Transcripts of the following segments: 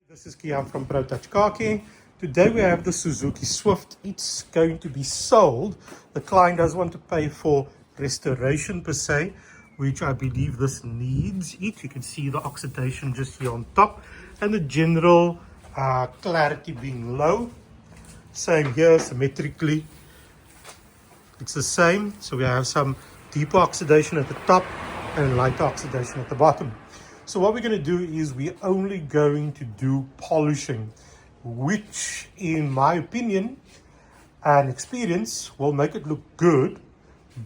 This is Kian from ProTouch Car Care. Today we have the Suzuki Swift. It's going to be sold. The client does want to pay for restoration per se, which I believe this needs it. You can see the oxidation just here on top and the general clarity being low. Same here, symmetrically. It's the same. So we have some deeper oxidation at the top and lighter oxidation at the bottom. So what we're going to do is we're only going to do polishing, which in my opinion and experience will make it look good,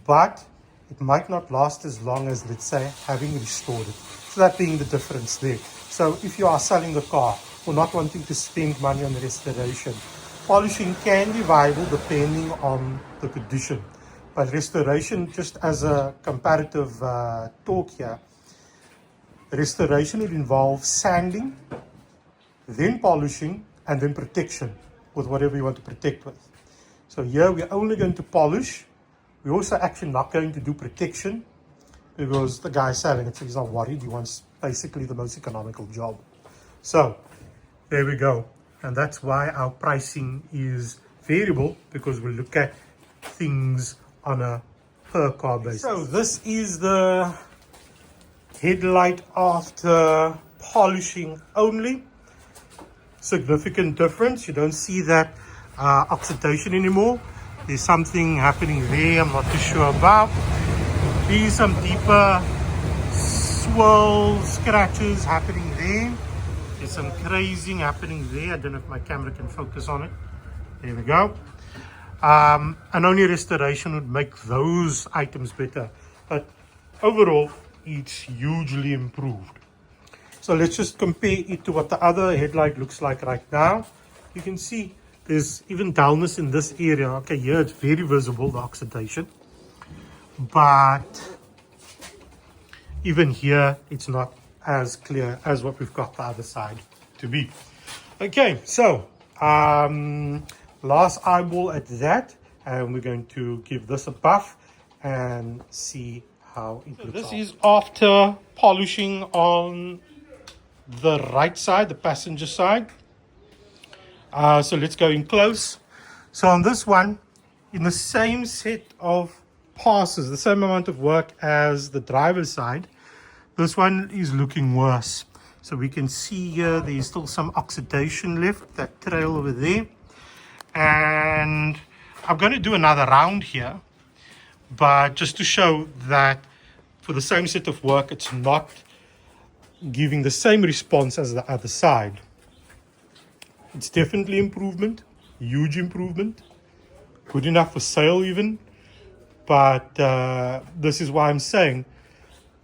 but it might not last as long as, let's say, having restored it. So that being the difference there. So if you are selling the car or not wanting to spend money on restoration, polishing can be viable depending on the condition. But restoration, just as a comparative talk here, restoration would involve sanding, then polishing, and then protection with whatever you want to protect with. So here we're only going to polish. We're also actually not going to do protection because the guy selling it, so he's not worried. He wants basically the most economical job. So there we go. And that's why our pricing is variable, because we look at things on a per car basis. So this is the headlight after polishing only. Significant difference. You don't see that oxidation anymore. There's something happening there I'm not too sure about. There's some deeper swirls, scratches happening there. There's some crazing happening there. I don't know if my camera can focus on it. There we go. And only restoration would make those items better. But overall, it's hugely improved. So let's just compare it to what the other headlight looks like right now. You can see there's even dullness in this area. Okay, here it's very visible, the oxidation. But even here, it's not as clear as what we've got the other side to be. Okay, so last eyeball at that, and we're going to give this a buff and see how it looks. This is after polishing on the right side, the passenger side. So let's go in close. So on this one, in the same set of passes, the same amount of work as the driver's side, this one is looking worse. So we can see here there's still some oxidation left, that trail over there. And I'm going to do another round here, but just to show that for the same set of work, it's not giving the same response as the other side. It's definitely improvement, huge improvement, good enough for sale even. But this is why I'm saying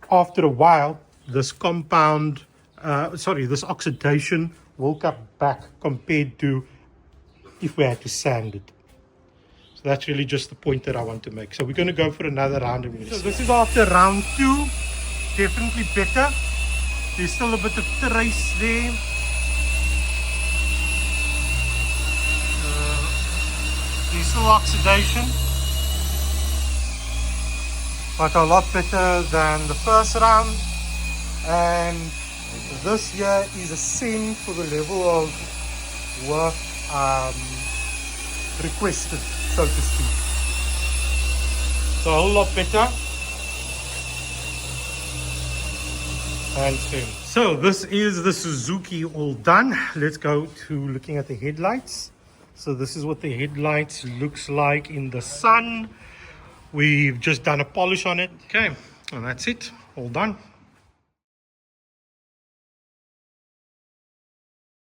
after a while, this this oxidation will come back compared to if we had to sand it. So that's really just the point that I want to make. So we're going to go for another round. So this is after round 2. Definitely better. There's still a bit of trace there. There's still oxidation, but a lot better than the first round. And this here is a sin for the level of work requested, so to speak. So a whole lot better. And so this is the Suzuki all done. Let's go to looking at the headlights. So this is what the headlights looks like in the sun. We've just done a polish on it. Okay, and that's it, all done.